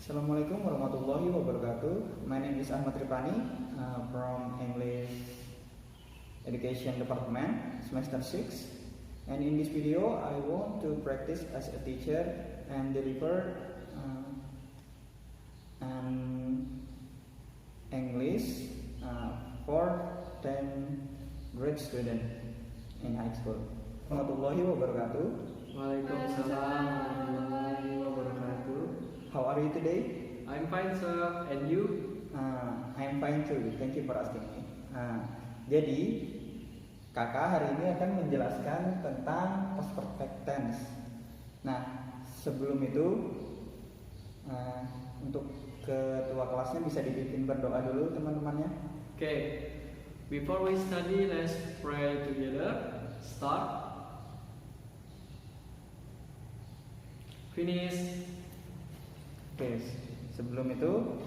Assalamualaikum warahmatullahi wabarakatuh. My name is Ahmad Ripani from English Education Department, semester 6. And in this video, I want to practice as a teacher and deliver an English for 10 grade student in high school. Warahmatullahi wabarakatuh. Waalaikumsalam warahmatullahi wabarakatuh. How are you today? I'm fine, sir. And you? I'm fine too. Thank you for asking me. Jadi kakak hari ini akan menjelaskan tentang past perfect tense. Nah, sebelum itu untuk ketua kelasnya bisa dibimbing berdoa dulu teman-temannya. Okay. Before we study, let's pray together. Start. Finish. Oke, sebelum itu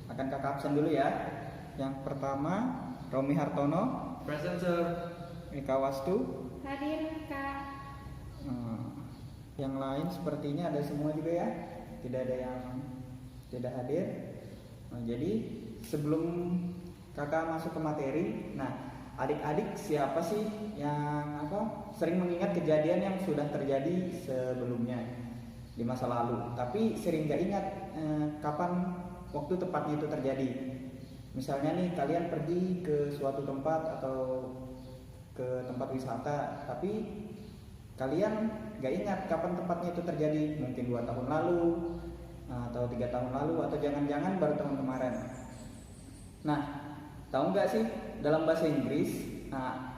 akan kakak absen dulu ya. Yang pertama Romi Hartono, Present, sir. Eka Wastu. Hadir, Kak. Yang lain sepertinya ada semua juga ya. Tidak ada yang tidak hadir. Jadi sebelum kakak masuk ke materi, adik-adik siapa sih yang sering mengingat kejadian yang sudah terjadi sebelumnya di masa lalu, tapi sering gak ingat kapan waktu tepatnya itu terjadi. Misalnya nih kalian pergi ke suatu tempat atau ke tempat wisata, tapi kalian gak ingat kapan tepatnya itu terjadi. Mungkin 2 tahun lalu atau 3 tahun lalu, atau jangan-jangan baru tahun kemarin. Nah, tahu gak sih dalam bahasa Inggris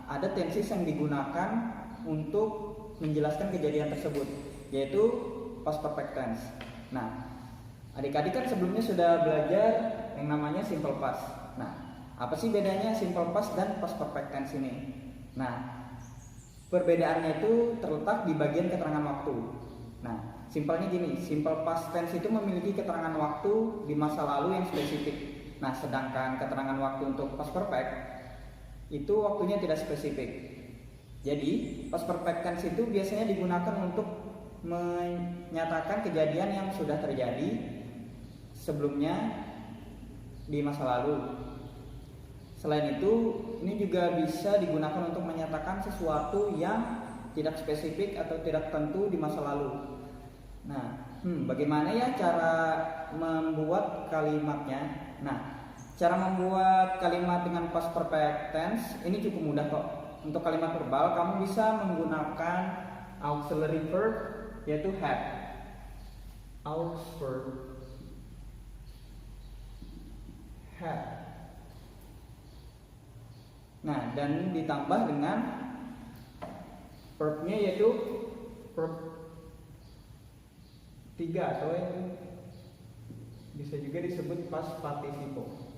ada tenses yang digunakan untuk menjelaskan kejadian tersebut, yaitu past perfect tense. Nah, adik-adik kan sebelumnya sudah belajar yang namanya simple past. Nah, apa sih bedanya simple past dan past perfect tense ini? Nah, perbedaannya itu terletak di bagian keterangan waktu. Nah, simpelnya gini, simple past tense itu memiliki keterangan waktu di masa lalu yang spesifik. Nah, sedangkan keterangan waktu untuk past perfect itu waktunya tidak spesifik. Jadi, past perfect tense itu biasanya digunakan untuk menyatakan kejadian yang sudah terjadi sebelumnya di masa lalu. Selain itu, ini juga bisa digunakan untuk menyatakan sesuatu yang tidak spesifik atau tidak tentu di masa lalu. Nah, bagaimana ya cara membuat kalimatnya? Nah, cara membuat kalimat dengan past perfect tense ini cukup mudah kok. Untuk kalimat verbal, kamu bisa menggunakan auxiliary verb, yaitu had. Aux verb had. Nah, dan ditambah dengan verbnya yaitu verb 3 atau yang bisa juga disebut past participle.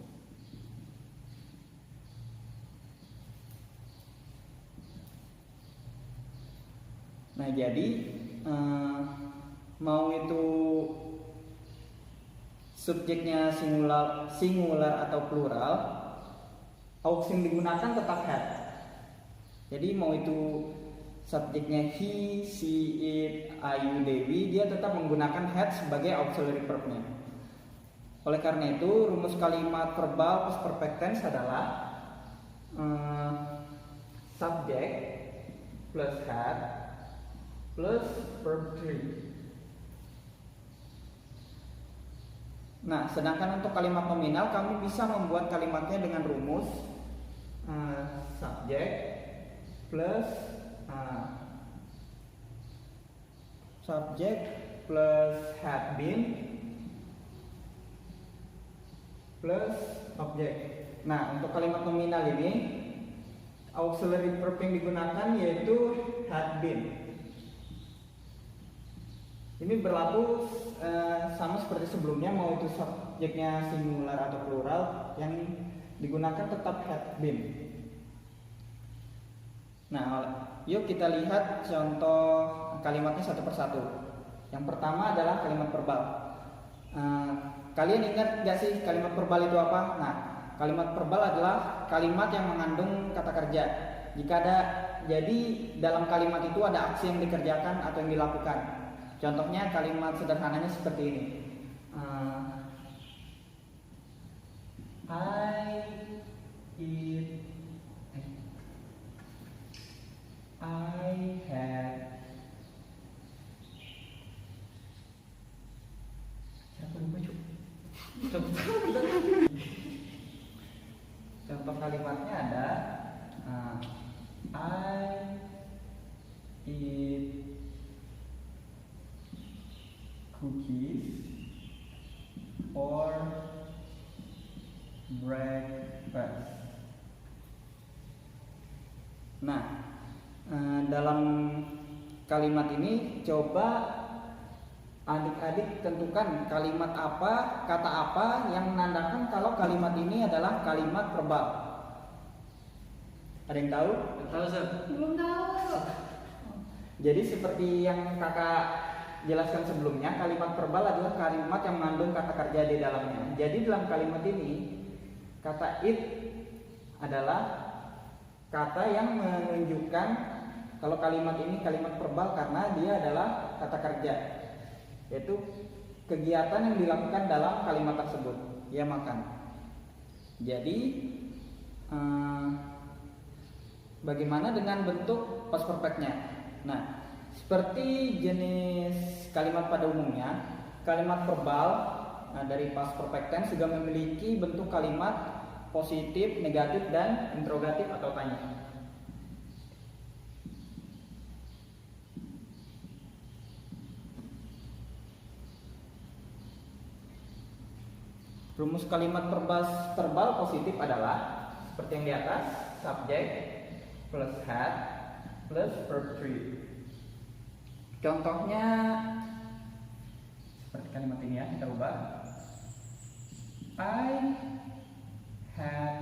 Nah, jadi mau itu subjeknya singular atau plural, aux yang digunakan tetap had. Jadi mau itu subjeknya he, she, it, ayu, dewi, dia tetap menggunakan had sebagai auxiliary verbnya. Oleh karena itu, rumus kalimat verbal past perfect tense adalah subject plus had plus verb 3. Nah, sedangkan untuk kalimat nominal kamu bisa membuat kalimatnya dengan rumus subject plus had been plus object. Nah, untuk kalimat nominal ini auxiliary verb yang digunakan yaitu had been. Ini berlaku sama seperti sebelumnya, mau itu subjeknya singular atau plural, yang digunakan tetap had been. Nah, yuk kita lihat contoh kalimatnya satu persatu. Yang pertama adalah kalimat verbal. Kalian ingat gak sih kalimat verbal itu apa? Nah, kalimat verbal adalah kalimat yang mengandung kata kerja. Jadi dalam kalimat itu ada aksi yang dikerjakan atau yang dilakukan. Contohnya kalimat sederhananya seperti ini. I eat. I had. Siapa lupa cuk? Contoh kalimatnya ada I eat cookies for breakfast. Nah, dalam kalimat ini coba adik-adik tentukan kalimat apa, kata apa yang menandakan kalau kalimat ini adalah kalimat verbal. Ada yang tahu? Tahu Ustaz? Belum tahu. Jadi seperti yang kakak jelaskan sebelumnya, kalimat verbal adalah kalimat yang mengandung kata kerja di dalamnya. Jadi dalam kalimat ini, kata it adalah kata yang menunjukkan kalau kalimat ini kalimat verbal karena dia adalah kata kerja, yaitu kegiatan yang dilakukan dalam kalimat tersebut. Ia makan. Jadi bagaimana dengan bentuk past perfectnya? Nah, seperti jenis kalimat pada umumnya, kalimat verbal dari past perfect tense juga memiliki bentuk kalimat positif, negatif, dan interrogatif atau tanya. Rumus kalimat verbal positif adalah seperti yang di atas, subject plus had plus verb 3. Contohnya seperti kalimat ini ya, kita ubah. I had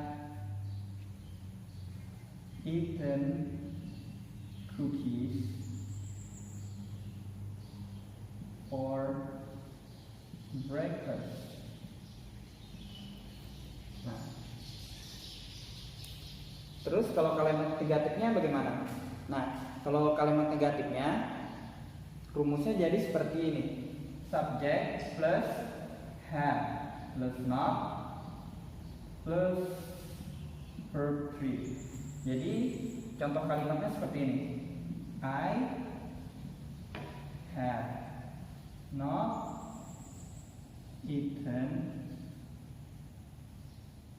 eaten cookies for breakfast. Nah, terus kalau kalimat negatifnya bagaimana? Nah, kalau kalimat negatifnya rumusnya jadi seperti ini. Subject plus had plus not plus verb 3. Jadi contoh kalimatnya seperti ini. I had not eaten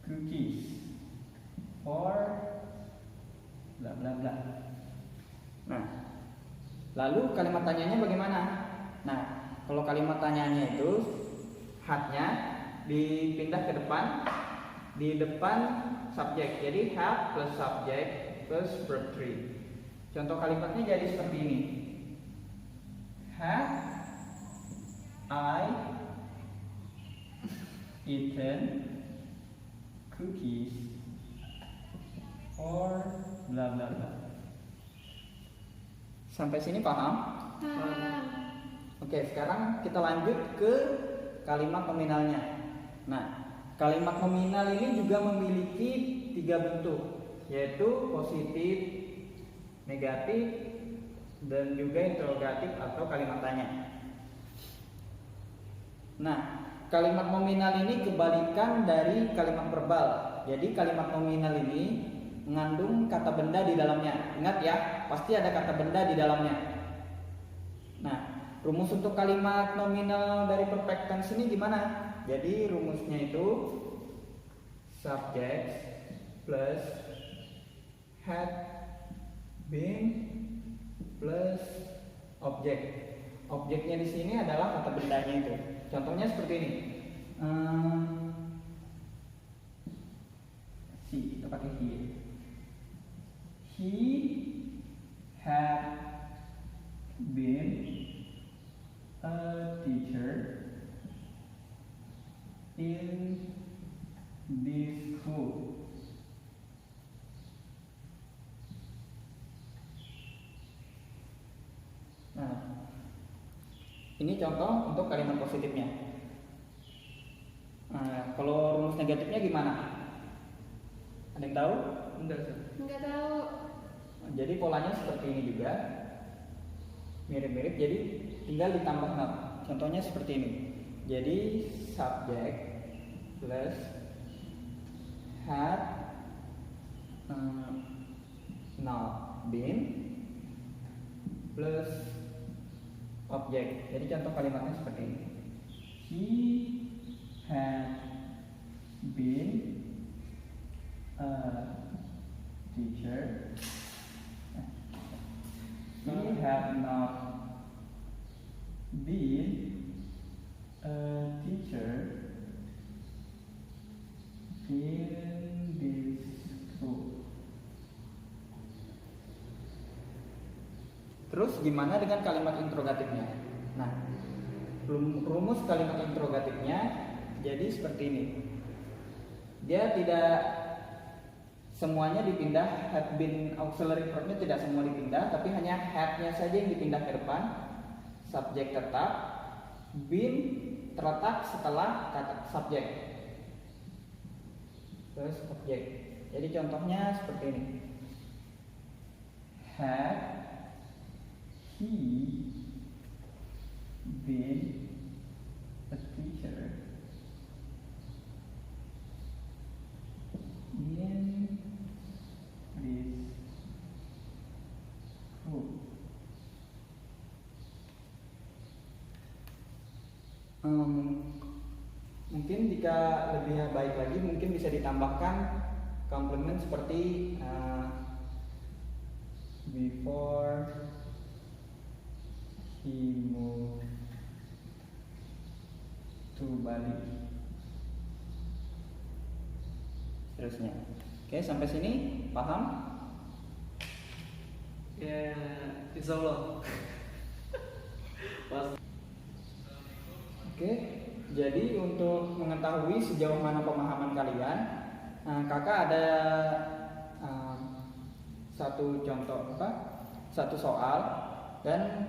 cookies for bla bla bla. Nah, lalu kalimat tanyanya bagaimana? Nah, kalau kalimat tanyanya itu had-nya dipindah ke depan, di depan subjek. Jadi had plus subjek plus verb 3. Contoh kalimatnya jadi seperti ini. Had I eaten cookies or bla bla bla. Sampai sini paham? Paham. Oke, sekarang kita lanjut ke kalimat nominalnya. Nah, kalimat nominal ini juga memiliki 3 bentuk, yaitu positif, negatif, dan juga interrogatif atau kalimat tanya. Nah, kalimat nominal ini kebalikan dari kalimat verbal. Jadi kalimat nominal ini mengandung kata benda di dalamnya. Ingat ya, pasti ada kata benda di dalamnya. Nah, rumus untuk kalimat nominal dari perfect tense ini gimana? Jadi rumusnya itu subject plus had been plus object. Objeknya di sini adalah kata bendanya itu. Contohnya seperti ini. Kita pakai he. He had been a teacher in this school. Nah, ini contoh untuk kalimat positifnya. Nah, kalau rumus negatifnya gimana? Ada yang tahu? Enggak Ustaz. Enggak tahu. Jadi polanya seperti ini juga, mirip-mirip. Jadi tinggal ditambah not. Contohnya seperti ini. Jadi subject plus had not been plus object. Jadi contoh kalimatnya seperti ini. He had been a teacher. He had not been a teacher in this school. Terus gimana dengan kalimat interrogatifnya? Nah, rumus kalimat interrogatifnya jadi seperti ini. Dia tidak semuanya dipindah, had been auxiliary verbnya tidak semua dipindah, tapi hanya had-nya saja yang dipindah ke depan. Subjek tetap, been terletak setelah kata subjek. Terus objek. Jadi contohnya seperti ini. Had he been a teacher in this school? Mungkin jika lebih baik lagi mungkin bisa ditambahkan komplement seperti before he moved to Bali. Terusnya. Oke, sampai sini paham? Ya, insya Allah. Pas. Oke, jadi untuk mengetahui sejauh mana pemahaman kalian, kakak ada satu contoh satu soal dan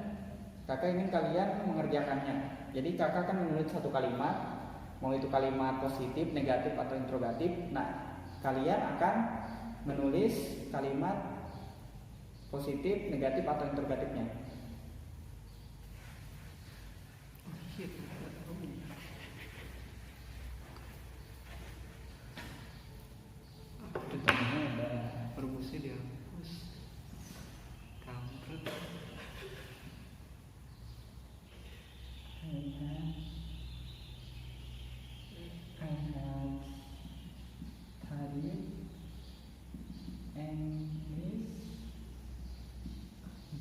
kakak ingin kalian mengerjakannya. Jadi kakak akan menulis satu kalimat, mau itu kalimat positif, negatif atau interrogatif. Nah, kalian akan menulis kalimat positif, negatif atau interrogatifnya. Contohnya ada Rumusnya dihapus. Kampret. I have studied English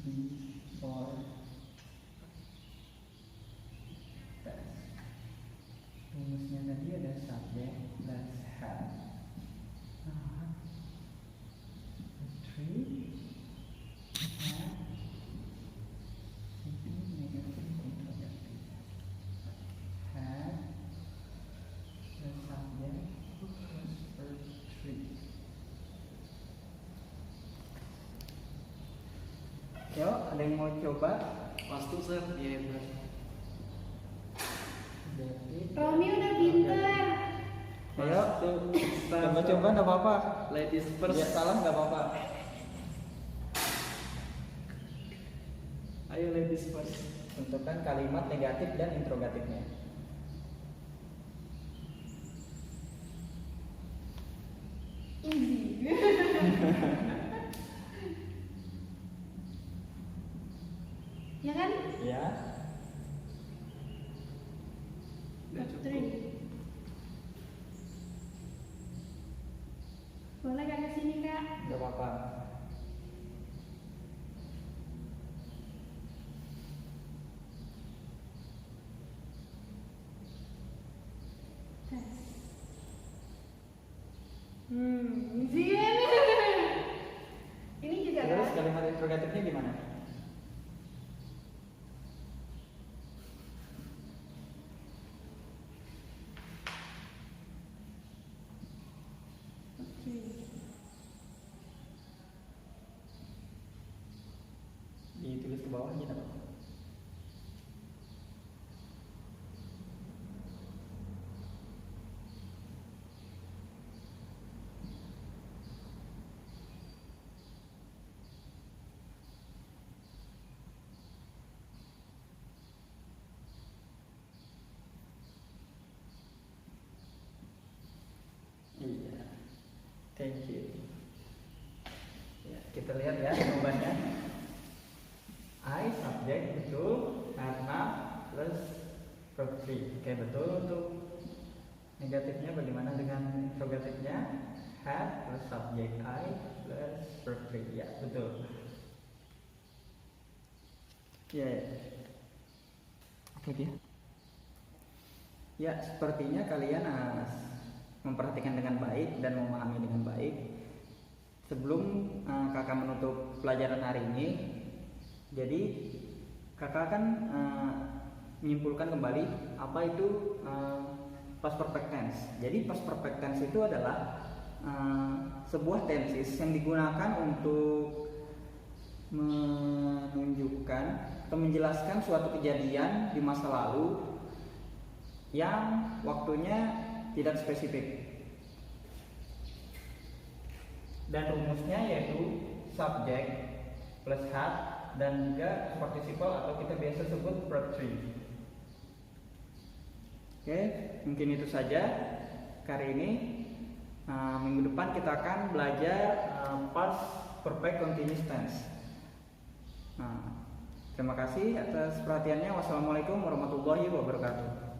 before test. Rumusnya tadi ada subject plus have. Three have negative interrogative. Have the subject plus verb three. Yo, ada yang mau coba? Pasti sir, dia hebat. Romi udah pinter. Ayo, coba-coba nggak apa-apa. Ladies first. Ya salah nggak apa-apa. Ayo ladies first. Tentukan kalimat negatif dan interrogatifnya. Easy. Ya kan? Ya, Udah cukup. Three. Boleh kak kesini kak? nggak apa-apa. Tes. Easy kan? Ini juga Terus kan? kalimat interrogatifnya gimana? Oke. Ditulis ke bawah aja nggak apa-apa. Thank you. Ya, kita lihat ya jawabannya. I subject betul, karena plus verb 3. Oke, betul untuk negatifnya. Bagaimana dengan interrogatifnya? Had plus subject I plus verb 3. Ya, betul. Ya, ya. Oke dia. Ya, sepertinya kalian memperhatikan dengan baik dan memahami dengan baik. Sebelum kakak menutup pelajaran hari ini, jadi kakak akan menyimpulkan kembali apa itu past perfect tense. Jadi past perfect tense itu adalah sebuah tenses yang digunakan untuk menunjukkan atau menjelaskan suatu kejadian di masa lalu yang waktunya tidak spesifik. Dan rumusnya yaitu subject plus had dan juga participle atau kita biasa sebut verb 3. Oke, mungkin itu saja kali ini. Minggu depan kita akan belajar past perfect continuous tense. Terima kasih atas perhatiannya. Wassalamualaikum warahmatullahi wabarakatuh.